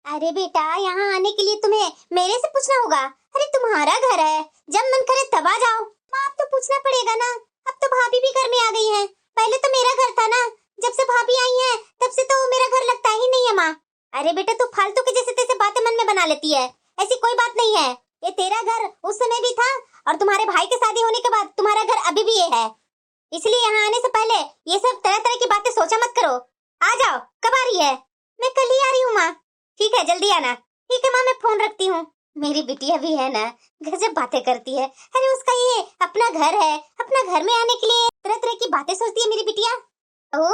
अरे बेटा, यहाँ आने के लिए तुम्हें मेरे से पूछना होगा। अरे तुम्हारा घर है, जब मन करे तब आ जाओ। माँ, अब तो पूछना पड़ेगा ना। अब तो भाभी भी घर में आ गई हैं। पहले तो मेरा घर था ना, जब से भाभी आई हैं तब से तो मेरा घर लगता ही नहीं है माँ। अरे बेटा, तू फालतू के जैसे तैसे बातें मन में बना लेती है। ऐसी कोई बात नहीं है। ये तेरा घर उस समय भी था और तुम्हारे भाई के शादी होने के बाद तुम्हारा घर अभी भी ये है। इसलिए यहाँ आने से पहले ये सब तरह तरह की बातें सोचा मत करो। आ जाओ। कब आ रही है? मैं कल ही आ रही हूँ माँ। ठीक है, जल्दी आना। ठीक है माँ, मैं फोन रखती हूँ। मेरी बिटिया भी है ना, गजब बातें करती है। अरे उसका ये अपना घर है, अपना घर में आने के लिए तरह तरह की बातें सोचती है मेरी बिटिया। ओ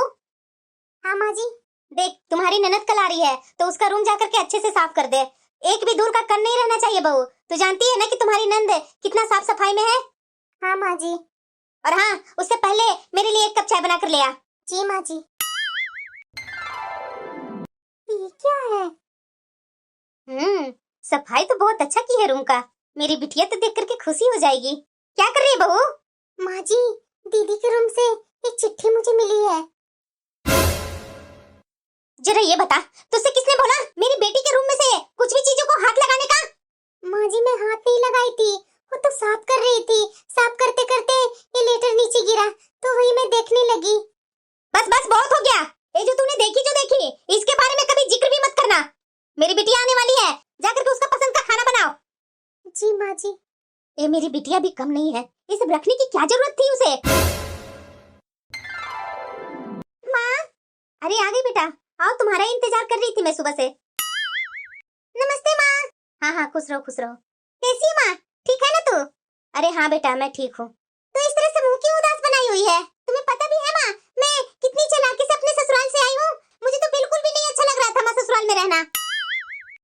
हाँ माँ जी। देख, तुम्हारी ननद कल आ रही है तो उसका रूम जाकर के अच्छे से साफ कर दे। एक भी दूर का कण नहीं रहना चाहिए बहू। तू जानती है ना कि तुम्हारी ननद कितना साफ सफाई में है। हाँ माँ जी। और हाँ, उससे पहले मेरे लिए एक कप चाय बना कर ले आ। जी माँ जी। ये क्या है? सफाई तो बहुत अच्छा की है रूम का। मेरी बिटिया तो देख करके खुशी हो जाएगी। क्या कर रही है बहू? माँ जी, दीदी के रूम से एक चिट्ठी मुझे मिली है। जरा ये बता, तुझसे किसने बोला मेरी बेटी के रूम में से कुछ भी चीजों को हाथ लगाने का? माँ जी, मैं हाथ नहीं लगाई थी, वो तो साफ कर रही थी। साफ करते करते ये लेटर नीचे गिरा तो वही मैं देखने लगी। बस बस, बहुत हो गया। ये जो तूने देखी जो देखी, इसके बारे में कभी जिक्र भी मत करना। मेरी बिटिया आने वाली है, जाकर के उसका पसंद का खाना बनाओ। जी माँ जी। ये मेरी बिटिया भी कम नहीं है, ये सब रखने की क्या जरूरत थी उसे? माँ, अरे आ गई बेटा। आओ, तुम्हारा इंतजार कर रही थी मैं सुबह से। नमस्ते माँ। हाँ हाँ, खुश रहो खुश रहो। कैसी है माँ? ठीक है ना तू? अरे हाँ बेटा, मैं ठीक हूँ। तो इस तरह से मुंह क्यों उदास बनाई हुई है? तुम्हें पता भी है माँ, मैं कितनी चालाकी से अपने ससुराल से आई हूँ। मुझे तो बिल्कुल भी नहीं अच्छा लग रहा था माँ ससुराल में रहना।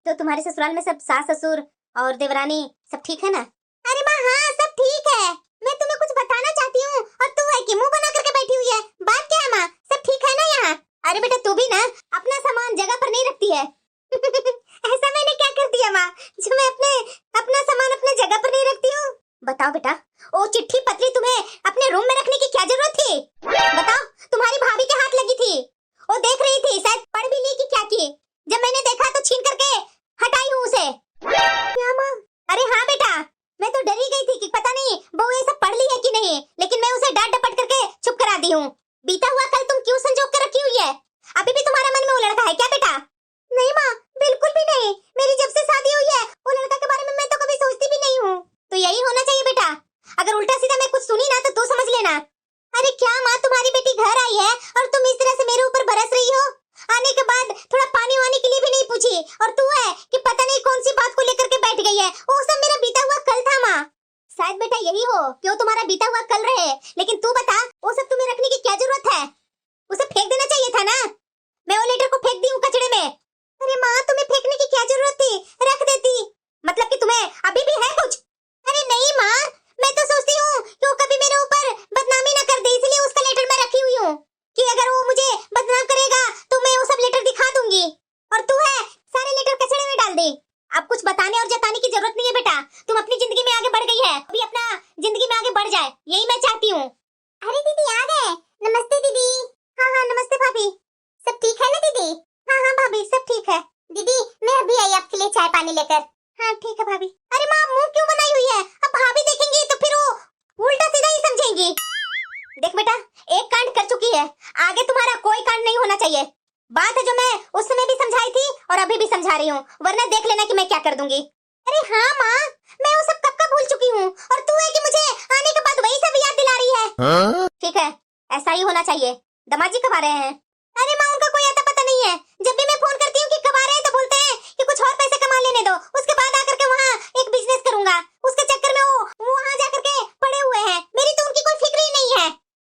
तो तुम्हारे ससुराल में सब सास ससुर और देवरानी सब ठीक है ना? अरे माँ, हाँ सब ठीक है। मैं तुम्हें कुछ बताना चाहती हूँ और तू है कि मुंह बना करके बैठी हुई है। बात क्या है माँ, सब ठीक है ना यहाँ? अरे बेटा, तू भी ना अपना सामान जगह पर नहीं रखती है। ऐसा मैंने क्या कर दिया माँ जो मैं अपना सामान अपने जगह पर नहीं रखती हूँ? बताओ बेटा, वो चिट्ठी पत्री तुम्हें अपने रूम में रखने की क्या जरूरत थी? बताओ, तुम्हारी भाभी के हाथ लगी थी, वो देख रही थी, शायद पढ़ भी ली कि क्या की। जब मैंने देखा तो छीन करके हटाई हूँ उसे। क्या माँ? अरे हाँ बेटा, मैं तो डरी गई थी कि पता नहीं बहू ये सब पढ़ ली है कि नहीं, लेकिन मैं उसे डांट डपट करके चुप करा दी हूँ। बीता हुआ कल तुम क्यों संजोग कर रखी हुई है? अभी भी तुम्हारे मन में वो लड़का है क्या बेटा? नहीं माँ, बिल्कुल भी नहीं। मेरी जब से शादी हुई है वो लड़का के बारे में मैं तो कभी सोचती भी नहीं हूँ। तो यही होना चाहिए बेटा। अगर उल्टा सीधा मैं कुछ सुनी ना तो तू समझ लेना। अरे क्या माँ, तुम्हारी बेटी घर आई है और तुम इस तरह से मेरे ऊपर बरस रही हो? आने के बाद थोड़ा पानी वानी के लिए भी नहीं पूछी, और तू है कि पता नहीं कौन सी बात को लेकर के बैठ गई है। वो सब मेरा बीता हुआ कल था माँ। शायद बेटा यही हो कि वो तुम्हारा बीता हुआ कल रहे, लेकिन तू बता, वो सब तुम्हें रखने की क्या जरूरत है? उसे फेंक देना चाहिए था ना। मैं वो लेटर को फेंक दी हूँ कचड़े में। अरे माँ, तुम्हें फेंकने की क्या जरूरत थी? रख देती। मतलब कि तुम्हें अभी भी है कुछ? अरे नहीं माँ, मैं तो सोचती हूँ कि वो कभी मेरे ऊपर बदनामी ना कर दे, इसलिए उसका लेटर मैं रखी हुई हूँ कि अगर वो मुझे बदनाम करेगा तो मैं वो सब लेटर दिखा दूंगी। और तू है सारे लेटर कचड़े में डाल दे। अब कुछ बताने और जताने की जरूरत नहीं है बेटा। तुम अपनी जिंदगी में आगे बढ़ गई है, अभी अपना जिंदगी में आगे बढ़ जाए, यही मैं चाहती हूँ। अरे दीदी आ गए। नमस्ते दीदी। हाँ हाँ, नमस्ते भाभी। सब ठीक है ना दीदी? हाँ हाँ भाभी, सब ठीक है। दीदी मैं अभी आई आपके लिए चाय पानी लेकर। हाँ ठीक है भाभी। अरे माँ, मुंह क्यों बनाई हुई है? अब भाभी देखेंगी तो फिर वो उल्टा सीधा ही समझेंगी। देख बेटा, एक कांड कर चुकी है, आगे तुम्हारा कोई कांड नहीं होना चाहिए। बात है जो मैं उस समय भी समझाई थी और अभी भी समझा रही हूँ, वरना देख लेना कि मैं क्या कर दूंगी। अरे हाँ माँ, मैं वो सब कब का भूल चुकी हूँ, और तू है कि मुझे आने के बाद वही सब याद दिला रही है। हाँ? ठीक है, ऐसा ही होना चाहिए। दामाद जी कब आ रहे हैं? अरे माँ, उनका कोई आता पता नहीं है। जब भी मैं फोन करती हूँ कि कब आ रहे हैं तो बोलते हैं कि कुछ और पैसे कमा लेने दो, उसके बाद आकर के वहाँ एक बिजनेस करूंगा। उसके चक्कर में वो वहाँ जाकर के पड़े हुए हैं। मेरी तो उनकी कोई फिक्र ही नहीं है।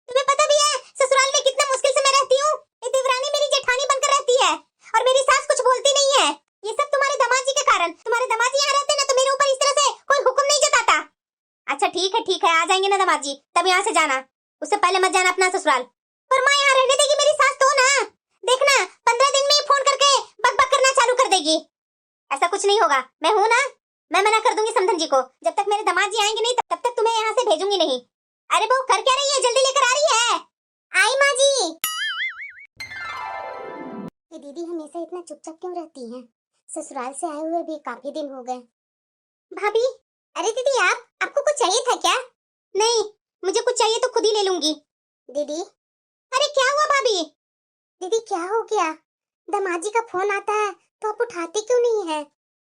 तुम्हें पता भी है ससुराल में कितना मुश्किल से मैं रहती हूँ। ये देवरानी मेरी जेठानी बनकर रहती है और मेरी सास कुछ बोलती नहीं है। ये सब तुम्हारे दामाद जी के कारण। तुम्हारे दामाद जी यहाँ रहते ना तो मेरे ऊपर इस तरह से कोई हुक्म नहीं जताता। अच्छा ठीक है, आ जाएंगे ना दामाद जी, तब यहाँ से जाना। उससे पहले मत जाना अपना ससुराल। पर माँ, यहाँ रहने देगी मेरी सास तो ना। देखना 15 दिन में ही फोन करके बक बक करना चालू कर देगी। ऐसा कुछ नहीं होगा, मैं हूँ ना। मैं मना कर दूंगी समधन जी को। जब तक मेरे दामाद जी आएंगे नहीं तब तक तुम्हें यहाँ से भेजूंगी नहीं। अरे बहू कर क्या रही है? जल्दी लेकर आ रही है। आई माँ जी। ये दीदी हमेशा इतना चुपचाप क्यों रहती हैं? ससुराल से आए हुए भी काफी दिन हो गए। भाभी, अरे दीदी आपको कुछ चाहिए था क्या? नहीं, मुझे कुछ चाहिए तो खुद ही ले लूंगी। दीदी, अरे क्या हुआ भाभी? दीदी क्या हो गया? दामाद जी का फोन आता है तो आप उठाते क्यों नहीं है?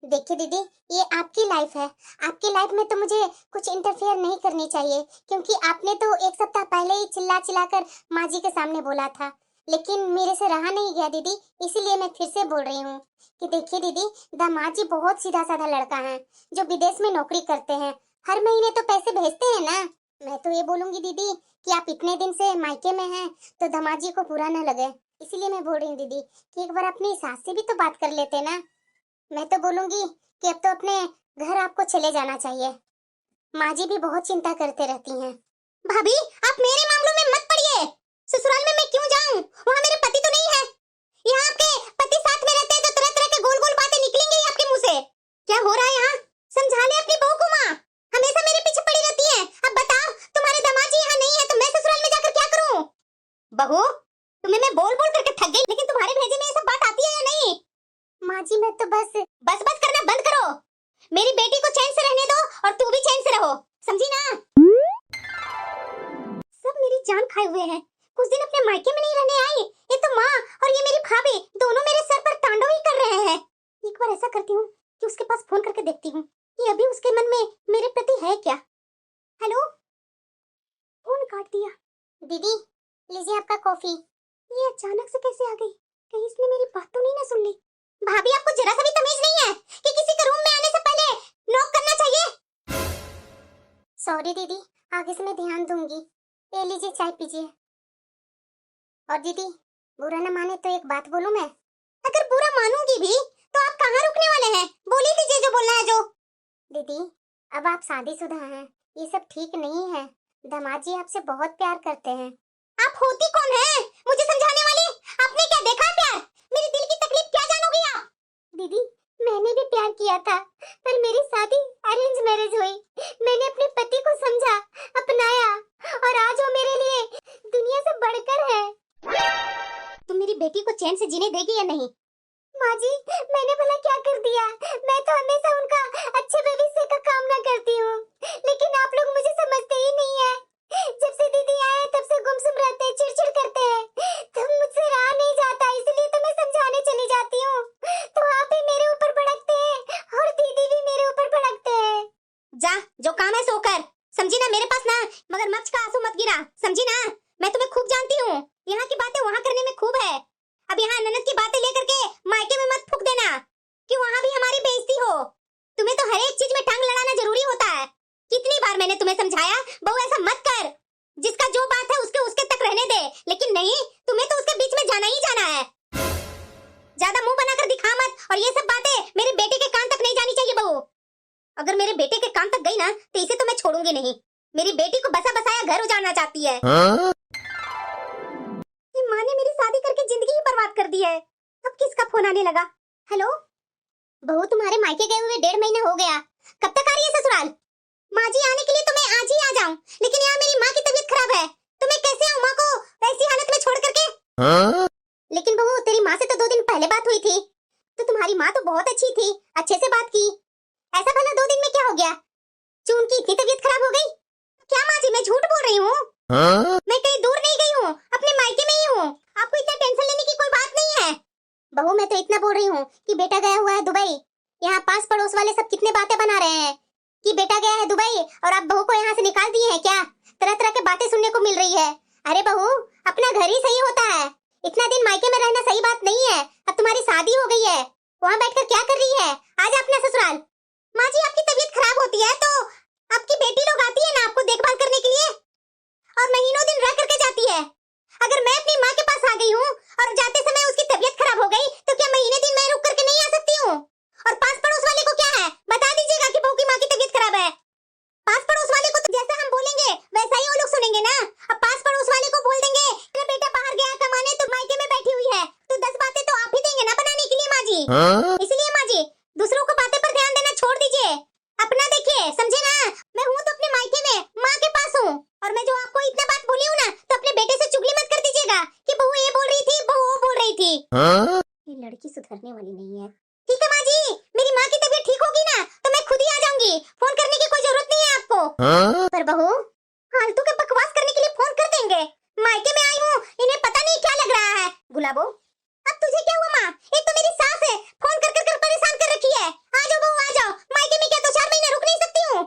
देखिए दीदी, ये आपकी लाइफ है। आपकी लाइफ में तो मुझे कुछ इंटरफेयर नहीं करनी चाहिए, क्योंकि आपने तो एक सप्ताह पहले ही चिल्ला चिल्ला कर माँ जी के सामने बोला था, लेकिन मेरे से रहा नहीं गया दीदी, इसीलिए मैं फिर से बोल रही हूँ कि देखिए दीदी, दामाद जी बहुत सीधा साधा लड़का है जो विदेश में नौकरी करते हैं, हर महीने तो पैसे भेजते हैं ना। मैं तो ये बोलूंगी दीदी कि आप इतने दिन से मायके में हैं तो दामाद जी को बुरा न लगे, इसीलिए मैं बोल रही हूँ दीदी कि एक बार अपनी सास से भी तो बात कर लेते ना। मैं तो बोलूंगी कि अब तो अपने घर आपको चले जाना चाहिए। माँ जी भी बहुत चिंता करते रहती हैं। भाभी, आप मेरे मामलों में मत पड़िए। ससुराल में मैं क्यों जाऊं? वहाँ मेरे पति तो नहीं है। यहाँ आपके पति साथ में रहते हैं तो तरह तरह के गोल गोल बातें निकलेंगी ही आपके मुंह से। क्या हो रहा है यहाँ? समझा ले अपनी बहू को। माँ हमेशा मेरे पीछे पड़ी रहती है। अब बताओ, तुम्हारे दामाद जी यहाँ नहीं है तो मैं ससुराल में जाकर क्या करूँ? बहू, तुम्हें मैं बोल बोल करके थक गई, लेकिन तुम्हारे भेजे में ये सब बात आती है या नहीं? माँ जी मैं तो बस करना बंद करो। मेरी बेटी को चैन से रहने दो और तू भी चैन से रहो, समझी ना? सब मेरी जान खाए हुए हैं। कुछ दिन अपने मायके में नहीं रहने आई, ये तो माँ और ये मेरी भाभी दोनों मेरे सर पर तांडव ही कर रहे हैं। एक बार ऐसा करती हूँ कि उसके पास फोन करके देखती हूँ कि अभी उसके मन में मेरे प्रति है क्या। हेलो, फोन काट दिया। दीदी लीजिए आपका कॉफी। ये अचानक से कैसे आ गई? कहीं इसने मेरी बात तो नहीं ना सुन ली? भाभी आपको जरा सा भी तमीज नहीं है कि किसी के रूम में आने से पहले नॉक करना चाहिए? सॉरी दीदी, आगे से मैं ध्यान दूंगी। ये लीजिए चाय पीजिए। और दीदी बुरा न माने तो एक बात बोलूं मैं? अगर बुरा मानूंगी भी तो आप कहाँ रुकने वाले हैं? बोल ही दीजिए जो बोलना है जो। दीदी अब आप शादीशुदा हैं, ये सब ठीक नहीं है। दामाद जी आपसे बहुत प्यार करते हैं। आप होती कौन है मुझे समझाने वाली? आपने क्या देखा है प्यार? मेरे दिल की तकलीफ क्या जानोगी आप? दीदी मैंने भी प्यार किया था, पर मेरी शादी अरेंज मैरिज हुई। मैंने अपने पति को समझा, अपनाया, और आज वो मेरे लिए दुनिया से बढ़कर है। तुम मेरी बेटी को चैन से जीने देगी या नहीं? माँ जी मैंने भला क्या कर दिया? मैं तो हमेशा उनका अच्छे भविष्य का कामना करती हूँ, लेकिन आप लोग मुझे समझते ही नहीं है। जब से दीदी आए तब से गुमसुम रहते हैं, चिड़चिड़ करते हैं, तब मुझसे रहा नहीं जाता, इसलिए तो मैं समझाने चली जाती हूँ, तो आप भी मेरे ऊपर भड़कते हैं और दीदी भी मेरे ऊपर भड़कते हैं। जा, जो काम है सो कर, समझी ना? मेरे पास ना मगरमच्छ का आंसू मत गिरा, समझी ना? मैं तुम्हें खूब जानती हूँ, यहाँ की बातें वहाँ करने में खूब है। अब यहाँ ननद की बातें लेकर के मायके में मत फूक देना कि वहाँ भी हमारी बेइज्जती हो। तुम्हें तो हर एक चीज में टांग लड़ाना जरूरी होता है। कितनी बार मैंने तुम्हें समझाया, बहू ऐसा मत कर, जिसका जो बात है उसके उसके तक रहने दे, लेकिन नहीं, तुम्हें तो उसके बीच में जाना ही जाना है। ज्यादा मुंह बनाकर दिखा मत, और ये सब बातें मेरे बेटे के कान तक नहीं जानी चाहिए बहू। अगर मेरे बेटे के कान तक गई ना तो इसे तो मैं छोड़ूंगी नहीं। मेरी बेटी को बसा बसाया घर उजाड़ना चाहती है। ये माँ ने मेरी शादी करके जिंदगी ही बर्बाद कर दी है। अब किसका फोन आने लगा? हेलो बहू, तुम्हारे मायके गए हुए 1.5 महीना हो गया, कब तक आ रही है ससुराल? माँ जी आने के लिए तो मैं आज ही आ जाऊं, लेकिन यहाँ मेरी माँ की तबीयत खराब है, तो मैं कैसे आऊं माँ को ऐसी हालत में छोड़ करके? लेकिन बहू तेरी माँ से तो 2 दिन पहले बात हुई थी, तो तुम्हारी माँ तो बहुत अच्छी थी, अच्छे से बात की। ऐसा भला 2 दिन में क्या हो गया? चून की इतनी तबीयत खराब हो गई? क्या माँ जी मैं झूठ बोल रही हूँ? मैं कहीं दूर नहीं गई हूँ, अपने मायके में ही हूँ। आपको इतना टेंशन लेने की कोई बात नहीं है। बहू मैं तो इतना बोल रही हूँ कि बेटा गया हुआ है दुबई। यहाँ पास पड़ोस वाले सब कितने बातें बना रहे हैं कि बेटा गया है दुबई और आप बहू को यहाँ से निकाल दिए हैं क्या? तरह तरह के बातें सुनने को मिल रही है। अरे बहू अपना घर ही सही होता है, इतना दिन मायके में रहना सही बात नहीं है। अब तुम्हारी शादी हो गई है, वहाँ बैठकर क्या कर रही है? आज अपना ससुराल। माँ जी आपकी तबीयत खराब होती है तो आपकी बेटी लोग आती है ना आपको देखभाल करने के लिए, और महीनों दिन रह करके जाती है। अगर मैं अपनी माँ के पास आ गई हूँ और जाते समय उसकी तबीयत खराब हो गई तो क्या महीने दिन मैं रुक करके नहीं आ सकती हूँ? और पास पड़ोस वाले को क्या है बता दीजिएगा कि बहू की माँ की तबीयत खराब है। पास पड़ोस वाले को तो जैसा हम बोलेंगे वैसा ही वो लोग सुनेंगे ना। अब पास पड़ोस वाले को बोल देंगे मेरा बेटा बाहर गया कमाने तो मायके में बैठी हुई है, तो 10 बातें तो आप ही देंगे ना बनाने के लिए माँ जी। इसलिए माँ जी दूसरों को बातें पर ध्यान देना छोड़ दीजिए, अपना देखिए, समझे ना? मैं हूँ तो अपने मायके में माँ के पास हूँ, और मैं जो आपको इतना बात बोली हूँ ना तो अपने बेटे से चुगली मत कर दीजिएगा कि बहू ये बोल रही थी, बहू वो बोल रही थी। ये लड़की सुधरने वाली नहीं है। ठीक है माँ जी। जाऊंगी, फोन करने की कोई जरूरत नहीं है आपको। पर बहू, फालतू के बकवास करने के लिए फोन कर देंगे। मायके में आई हूँ, इन्हें पता नहीं क्या लग रहा है। गुलाबो, अब तुझे क्या हुआ माँ? एक तो मेरी सास है, फोन कर कर कर परेशान कर रखी है। आ जाओ बहू, आ जाओ। मायके में क्या 2-4 महीने रुक नहीं सकती हूँ?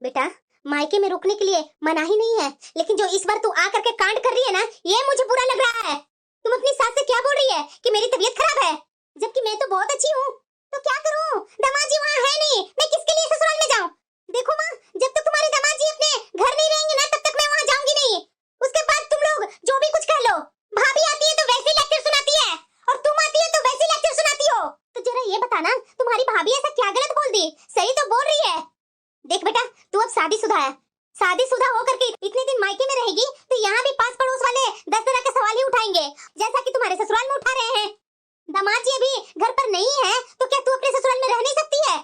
बेटा, मायके में रुकने के लिए मनाही नहीं है, लेकिन जो इस बार तू आ करके कांड कर रही है ना, ये मुझे बुरा लग रहा है। तुम अपनी सास से क्या बोल रही है कि मेरी तबीयत खराब है, जबकि मैं तो बहुत अच्छी हूँ। तो क्या करूँ? दामाद जी वहाँ है नहीं, मैं किसके लिए ससुराल में जाऊँ? देखो माँ, जब तक तुम्हारे दामाद जी अपने घर नहीं रहेंगे ना, तब तक मैं वहाँ जाऊंगी नहीं। उसके बाद तुम लोग जो भी कुछ कह लो, भाभी आती है तो वैसे लेक्चर सुनाती है, और तुम आती है तो वैसे लेक्चर सुनाती हो। तो जरा ये बताना, तुम्हारी भाभी ऐसा क्या गलत बोल दी? सही तो बोल रही है। देख बेटा, तू अब शादीशुदा है, शादीशुदा होकर के इतने दिन मायके में रहेगी तो यहाँ भी पास पड़ोस वाले 10 तरह के सवाल ही उठाएंगे, जैसा कि तुम्हारे ससुराल में उठा रहे हैं। दामाद जी अभी घर पर नहीं है तो क्या तू अपने ससुराल में रह नहीं सकती है?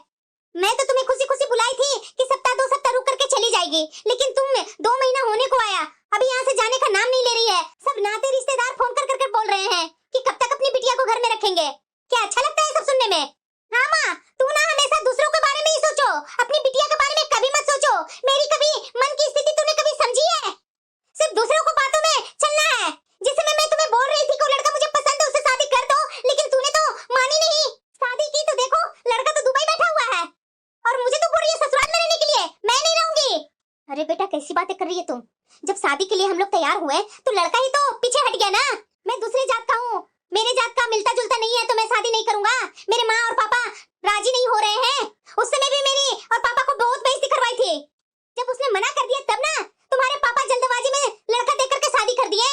मैं तो तुम्हें खुशी खुशी बुलाई थी कि सप्ताह 2 सप्ताह रुक करके चली जाएगी, लेकिन तुम 2 महीना होने को आया, अभी यहाँ से जाने का नाम नहीं ले रही है। सब नाते रिश्तेदार फोन कर कर बोल रहे हैं कि कब तक अपनी बिटिया को घर में रखेंगे। क्या अच्छा लगता है सब सुनने में? हाँ माँ, तू ना हमेशा दूसरों के बारे में ही सोचो, अपनी बिटिया के बारे में कभी मत सोचो। मेरी कभी मन की स्थिति तूने कभी समझी है? सिर्फ दूसरों को बातों में चलना है। जिस समय मैं तुम्हें बोल रही थी कि वो लड़का मुझे पसंद है, उससे शादी कर दो, लेकिन तूने तो मानी नहीं। शादी की तो देखो, लड़का तो दुबई बैठा हुआ है, और मुझे तो बोल रही है ससुराल में रहने के लिए। मैं नहीं रहूंगी। अरे बेटा, कैसी बातें कर रही है तुम? जब शादी के लिए हम लोग तैयार हुए तो लड़का ही तो पीछे हट गया ना। मैं दूसरी जात का हूँ, मेरे जात का मिलता जुलता नहीं है तो मैं शादी नहीं करूंगा। मेरे माँ और पापा राजी नहीं हो रहे हैं। उस समय भी मेरी और पापा को बहुत बेइज्जती करवाई थी। जब उसने मना कर दिया तब ना तुम्हारे पापा जल्दबाजी में लड़का देख करके शादी कर दिए।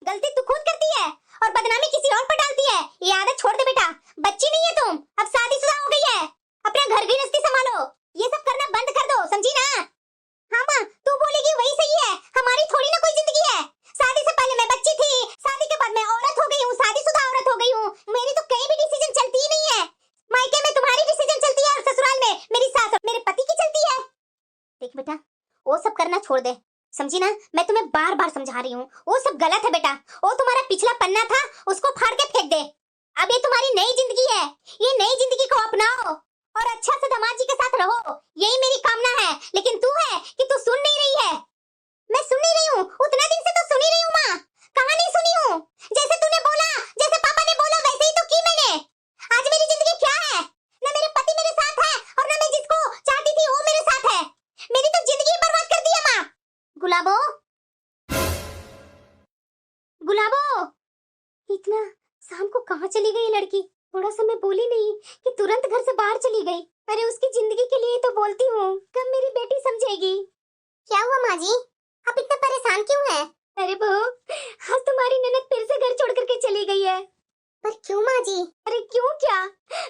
गलती तू खुद करती है और बदनामी किसी और पर डालती है। ये आदत छोड़ दे बेटा, बच्ची नहीं है तुम, अब शादीशुदा हो गई है। अपना घर गृहस्थी संभालो, ये सब करना बंद कर दो, समझी ना? हाँ माँ, तू बोलेगी वही सही है, हमारी थोड़ी ना कोई जिंदगी है। शादी से पहले मैं बच्ची थी, शादी के बाद मैं औरत हो गई हूँ, शादीशुदा औरत हो गई हूँ। मेरी तो कहीं भी डिसीजन चलती ही नहीं है। मायके में तुम्हारी डिसीजन चलती है और ससुराल में मेरी सास और मेरे पति की चलती है। देख बेटा, वो सब करना छोड़ दे, समझी ना? मैं तुम्हें बार बार समझा रही हूँ, वो सब गलत है बेटा। वो तुम्हारा पिछला पन्ना था, उसको फाड़ के फेंक दे। अब ये तुम्हारी नई जिंदगी है, ये नई जिंदगी को अपनाओ और अच्छा से दामाद जी के साथ रहो, यही मेरी कामना है। लेकिन तू है कि तू सुन नहीं रही है। मैं सुन नहीं रही हूँ, उतना दिन से तो सुन ही रही हूँ माँ। कहाँ नहीं सुनी हूँ? जैसे तूने बोला, जैसे पापा ने बोला, वैसे ही तो की मैंने। आज मेरी जिंदगी क्या है? न मेरे पति मेरे साथ है और न मैं जिसको चाहती थी वो मेरे साथ है। मेरी तो जिंदगी बर्बाद कर दी है माँ। गुलाबो, गुलाबो, इतना शाम को कहाँ चली गई लड़की? थोड़ा सा मैं बोली नहीं कि तुरंत घर से बाहर चली गई। अरे उसकी जिंदगी के लिए तो बोलती हूँ, कब मेरी बेटी समझेगी? क्या हुआ माँ जी, आप इतना परेशान क्यों हैं? अरे बहू, आज तुम्हारी ननद फिर से घर छोड़ करके चली गई है। पर क्यों माँ जी? अरे क्यों क्या,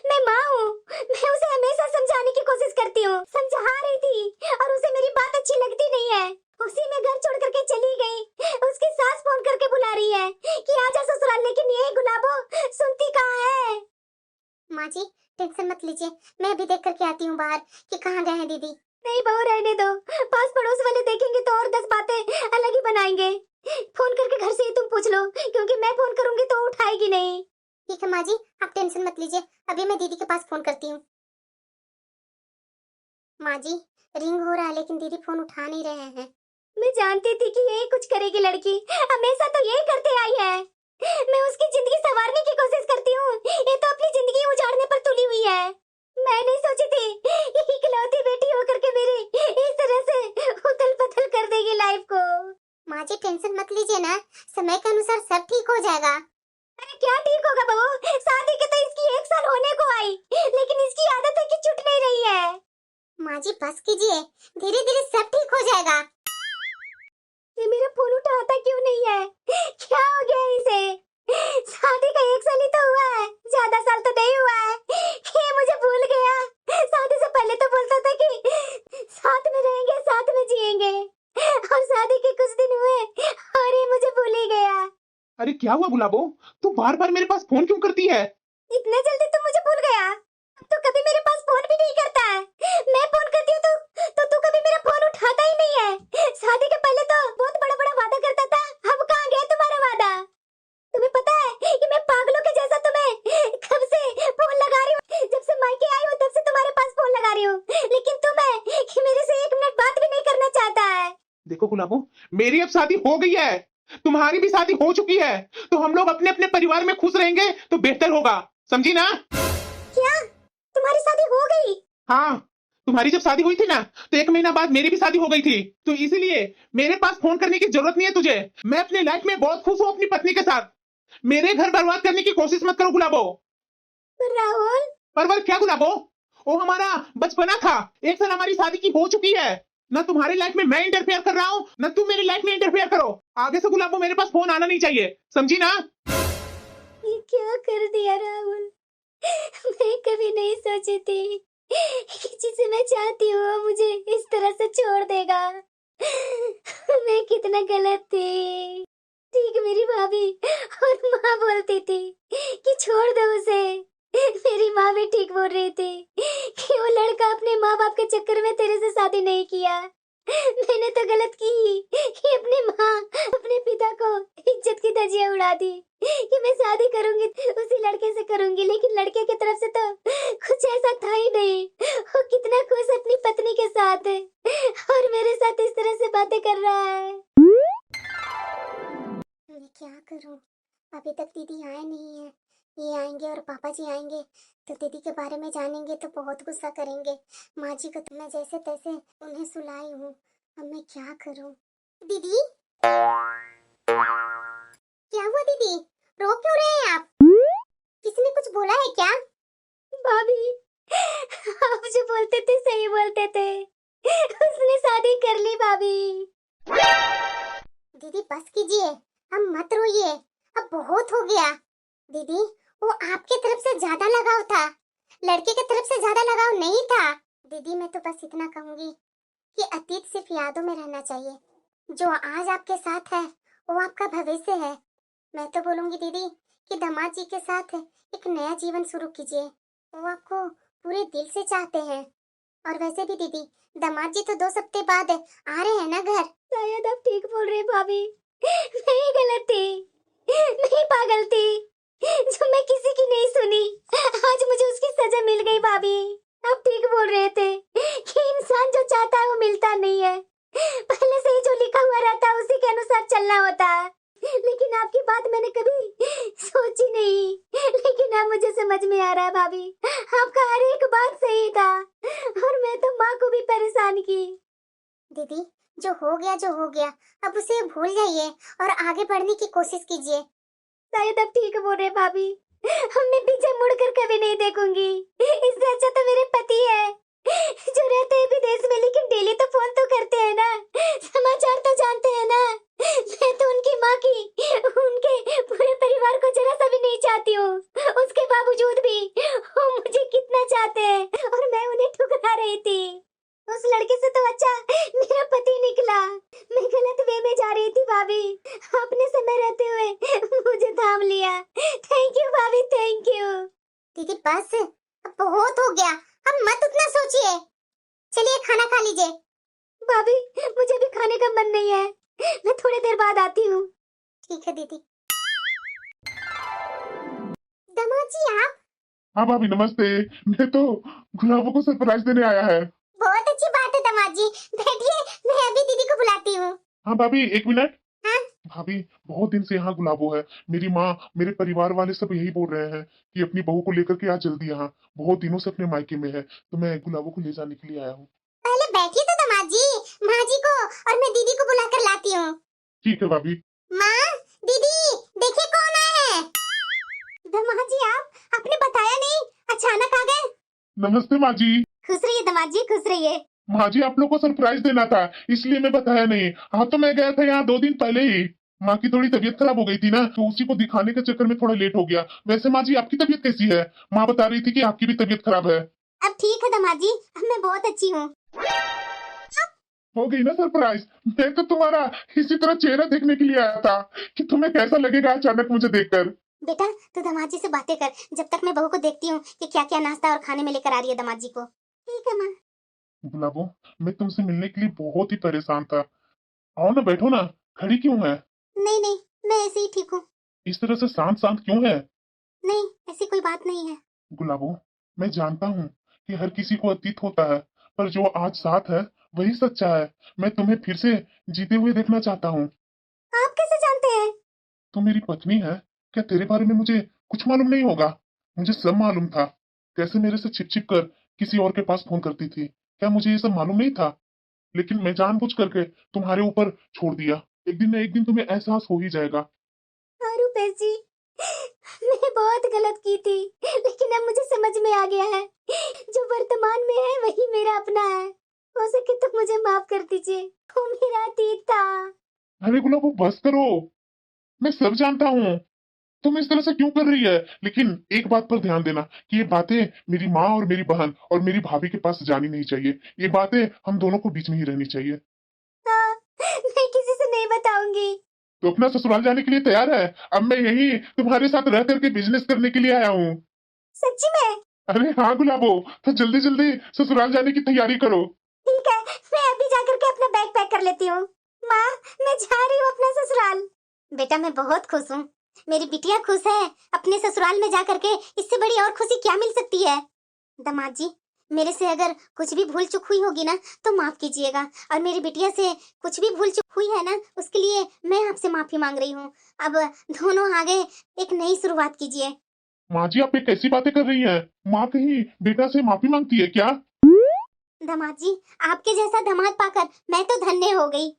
मैं माँ हूँ, मैं उसे हमेशा समझाने की कोशिश करती हूँ। समझा रही थी और उसे मेरी बात अच्छी लगती नहीं है, उसी में घर छोड़ करके चली गई। उसकी सास फोन करके बुला रही है कि आजा ससुराल, लेकिन ये गुलाबो सुनती कहाँ है? माँ जी टेंशन मत लीजिए, मैं अभी देख करके आती हूँ बाहर कि कहाँ गए हैं दीदी। नहीं बहू, रहने दो, पास पड़ोस वाले देखेंगे तो और 10 बातें अलग ही बनाएंगे। फोन करके घर से ही तुम पूछ लो, क्योंकि मैं फोन करूंगी तो उठाएगी नहीं। ठीक है माँ जी, आप टेंशन मत लीजिए, अभी मैं दीदी के पास फोन करती हूँ। माँ जी रिंग हो रहा है लेकिन दीदी फोन उठा नहीं रहे हैं। मैं जानती थी कि यही कुछ करेगी लड़की, हमेशा तो यही करते आई है। मैं उसकी जिंदगी संवारने की कोशिश करती हूँ, ये तो अपनी जिंदगी उजाड़ने पर तुली हुई है। मैं नहीं सोची थी कि इकलौती बेटी होकर के मेरी इस तरह से उथल पुथल कर देगी लाइफ को। माँ जी टेंशन मत लीजिए ना, समय के अनुसार सब ठीक हो जाएगा। अरे क्या ठीक होगा बहू, शादी के तो इसकी 1 साल होने को आई, लेकिन इसकी आदत है कि छूट नहीं रही है। माँ जी बस कीजिए, धीरे धीरे सब ठीक हो जाएगा। ये मेरा फोन उठाता क्यों नहीं है? क्या हो गया इसे? शादी का 1 साल ही तो हुआ है, ज्यादा साल तो नहीं हुआ है। ये मुझे भूल गया। शादी से पहले तो बोलता था कि साथ में रहेंगे, साथ में जिएंगे, और शादी के कुछ दिन हुए और ये मुझे भूल ही गया। अरे क्या हुआ गुलाबो, तू बार बार मेरे पास फोन क्यों करती है? इतने जल्दी तुम मुझे भूल गया? अब तो कभी मेरे पास फोन भी नहीं करता है। मैं फोन करती हूँ तो तू कभी मेरा फोन उठाता ही नहीं है। शादी के पहले तो बहुत बड़ा बड़ा वादा करता था, अब कहाँ गया तुम्हारा वादा? तुम्हें पता है कि मैं पागलों के जैसा तुम्हें कब से फोन लगा रही हूँ? जब से मायके आई हूँ तब से तुम्हारे पास फोन लगा रही हूँ, लेकिन तुम्हें गुलाबो, मेरी अब शादी हो गई है, तुम्हारी भी शादी हो चुकी है, तो हम लोग अपने अपने परिवार में खुश रहेंगे तो बेहतर होगा, समझी ना? क्या तुम्हारी शादी हो गई? हाँ, तुम्हारी जब शादी हुई थी ना, तो 1 महीना बाद मेरी भी शादी हो गई थी, तो इसीलिए मेरे पास फोन करने की जरूरत नहीं है तुझे। मैं अपनी लाइफ में बहुत खुश हूँ अपनी पत्नी के साथ। मेरे घर बर्बाद करने की कोशिश मत करो गुलाबो। राहुल, परवर क्या गुलाबो? वो हमारा बचपना था, 1 साल हमारी शादी की हो चुकी है। ना तुम्हारी लाइफ में मैं इंटरफेयर कर रहा हूँ, ना तुम मेरी लाइफ में इंटरफेयर करो। आगे से गुलाबो मेरे पास फोन आना नहीं चाहिए, समझी ना? ये क्या कर दिया राहुल? मैं कभी नहीं सोची थी कि जिसे मैं चाहती हूँ वो मुझे इस तरह से छोड़ देगा। मैं कितना गलत थी। ठीक मेरी भाभी और माँ बोलती थी कि छोड़ दो उसे। मेरी माँ भी ठीक बोल रही थी कि वो लड़का अपने माँ बाप के चक्कर में तेरे से शादी नहीं किया। मैंने तो गलत की कि अपनी माँ अपने पिता को इज्जत की धज्जियां उड़ा दी कि मैं शादी करूंगी उसी लड़के से करूंगी, लेकिन लड़के की तरफ से तो कुछ ऐसा था ही नहीं। वो कितना खुश अपनी पत्नी के साथ है और मेरे साथ इस तरह से बातें कर रहा है। मैं क्या करूं? अभी तक दीदी आए नहीं है। ये आएंगे और पापा जी आएंगे तो दीदी के बारे में जानेंगे तो बहुत गुस्सा करेंगे। माँ जी को तो मैं जैसे तैसे उन्हें सुलाई हूँ, अब मैं क्या करूं? दीदी, क्या हुआ दीदी? रो क्यों रहे हैं आप? किसी ने कुछ बोला है क्या? भाभी, आप जो बोलते थे सही बोलते थे। उसने शादी कर ली भाभी। दीदी बस कीजिए, अब मत रोइए, अब बहुत हो गया। दीदी, वो आपके तरफ से ज्यादा लगाव था, लड़के की तरफ से ज्यादा लगाव नहीं था। दीदी मैं तो बस इतना कहूंगी कि अतीत सिर्फ यादों में रहना चाहिए। जो आज आपके साथ है वो आपका भविष्य है। मैं तो बोलूंगी दीदी कि दामाद जी के साथ एक नया जीवन शुरू कीजिए। वो आपको पूरे दिल से चाहते हैं। और वैसे भी दीदी, दामाद जी तो 2 हफ्ते बाद आ रहे हैं ना घर। शायद आप ठीक बोल रहे भाभी। मैं ही गलत थी, मैं ही पागल थी जो मैं किसी की नहीं सुनी। आज मुझे उसकी सजा मिल गई भाभी। आप ठीक बोल रहे थे कि इंसान जो चाहता है वो मिलता नहीं है। पहले से ही जो लिखा हुआ रहता है उसी के अनुसार चलना होता है। लेकिन आपकी बात मैंने कभी सोची नहीं, लेकिन अब मुझे समझ में आ रहा है भाभी, आपका हर एक बात सही था और मैं तो माँ को भी परेशान की। दीदी जो हो गया, अब उसे भूल जाइए और आगे बढ़ने की कोशिश कीजिए। शायद अब ठीक बोल रहे भाभी, मैं पीछे मुड़कर कभी नहीं देखूंगी। इससे अच्छा तो मेरे पति है जो रहते हैं विदेश में, लेकिन डेली तो फोन तो करते हैं ना, समाचार तो जानते हैं ना। मैं तो उनकी माँ की, उनके पूरे परिवार को जरा सा भी नहीं चाहती हूँ। उसके बावजूद भी वो मुझे कितना चाहते हैं और मैं उन्हें ठुकरा रही थी। उस लड़के से तो अच्छा मेरा पति निकला। मैं गलत वे में जा रही थी भाभी, अपने समय रहते हुए मुझे थाम लिया। थैंक यू भाभी, थैंक यू। दीदी बस, अब बहुत हो गया, अब मत उतना सोचिए। चलिए खाना खा लीजिए। भाभी मुझे भी खाने का मन नहीं है, मैं थोड़ी देर बाद आती हूँ। ठीक है दीदी। दामाद जी आप? हाँ भाभी नमस्ते, मैं तो गुलाबो को सरप्राइज देने आया है। बहुत अच्छी बात है दामाद जी, बैठिए, मैं अभी दीदी को बुलाती हूँ। हाँ भाभी 1 मिनट। हाँ? भाभी बहुत दिन से यहाँ गुलाबो है, मेरी माँ मेरे परिवार वाले सब यही बोल रहे हैं कि अपनी बहू को लेकर के आ जल्दी यहाँ, बहुत दिनों से अपने मायके में है, तो मैं गुलाबो को ले जाने के लिए आया हूँ। पहले बैठिए तो दामाद जी, माँ जी को और मैं दीदी को बुलाकर लाती हूँ। ठीक है भाभी। माँ, दीदी, देखिए कौन आया है। दामाद जी आप, आपने बताया नहीं, अचानक आ गए। नमस्ते माँ जी। खुश रहिए दामाद जी, खुश रहिए। माँ जी आप लोग को सरप्राइज देना था, इसलिए मैं बताया नहीं। हाँ तो मैं गया था यहाँ 2 दिन पहले ही, माँ की थोड़ी तबीयत खराब हो गई थी ना, तो उसी को दिखाने के चक्कर में थोड़ा लेट हो गया। वैसे माँ जी आपकी तबीयत कैसी है? माँ बता रही थी कि आपकी भी तबीयत खराब है। अब ठीक है दामाद जी, मैं बहुत अच्छी हूँ। हो गई ना सरप्राइज? मैं तो तुम्हारा इसी तरह चेहरा देखने के लिए आया था कि तुम्हें कैसा लगेगा अचानक मुझे देखकर। बेटा तू दामाद जी से बातें कर, जब तक मैं बहू को देखती हूँ कि क्या क्या नाश्ता और खाने में लेकर आ रही है दामाद जी को। ठीक है माँ। गुलाबो मैं तुमसे मिलने के लिए बहुत ही परेशान था। आओ ना, बैठो ना, खड़ी क्यों है? नहीं नहीं, मैं ऐसे ही ठीक हूँ। इस तरह से शांत शांत क्यों है? नहीं ऐसी कोई बात नहीं है। गुलाबो मैं जानता हूँ कि हर किसी को अतीत होता है, पर जो आज साथ है वही सच्चा है। मैं तुम्हें फिर से जीते हुए देखना चाहता हूँ। आप कैसे जानते हैं? तो मेरी पत्नी है, क्या तेरे बारे में मुझे कुछ मालूम नहीं होगा? मुझे सब मालूम था। कैसे मेरे से छिप छिप कर किसी और के पास फोन करती थी, क्या मुझे ये सब मालूम नहीं था? लेकिन मैं जानबूझ करके तुम्हारे ऊपर छोड़ दिया। एक दिन न एक दिन तुम्हें एहसास हो ही जाएगा। हाँ रुपेश जी, मैं बहुत गलत की थी, लेकिन अब मुझे समझ में आ गया है, जो वर्तमान में है वही मेरा अपना है। हो सके तो मुझे माफ कर दीजिए, वो मेरा अतीत था। अरे गुलाबो बस करो, मैं सब जानता हूँ तुम इस तरह से क्यों कर रही है। लेकिन एक बात पर ध्यान देना कि ये बातें मेरी माँ और मेरी बहन और मेरी भाभी के पास जानी नहीं चाहिए। ये बातें हम दोनों को बीच में ही रहनी चाहिए। हाँ, मैं किसी से नहीं बताऊंगी। तो अपना ससुराल जाने के लिए तैयार है? अब मैं यही तुम्हारे साथ रह करके बिजनेस करने के लिए आया हूँ। सच्ची में? अरे हाँ गुलाबो, तो जल्दी जल्दी ससुराल जाने की तैयारी करो। ठीक है, मैं अभी जाकर के अपना बैग पैक कर लेती हूँ। माँ, मैं जा रही हूँ अपना ससुराल। बेटा मैं बहुत खुश हूँ, मेरी बिटिया खुश है। अपने ससुराल में जा करके इससे बड़ी और खुशी क्या मिल सकती है। दामाद जी, मेरे से अगर कुछ भी भूल चूक हुई होगी ना तो माफ कीजिएगा, और मेरी बिटिया से कुछ भी भूल चूक हुई है ना उसके लिए मैं आपसे माफी मांग रही हूँ। अब दोनों आगे एक नई शुरुआत कीजिए। माँ जी, आप ये कैसी बातें कर रही हैं? माँ कहीं बेटा से माफी मांगती है क्या? दामाद जी, आपके जैसा दामाद पाकर मैं तो धन्य हो गई।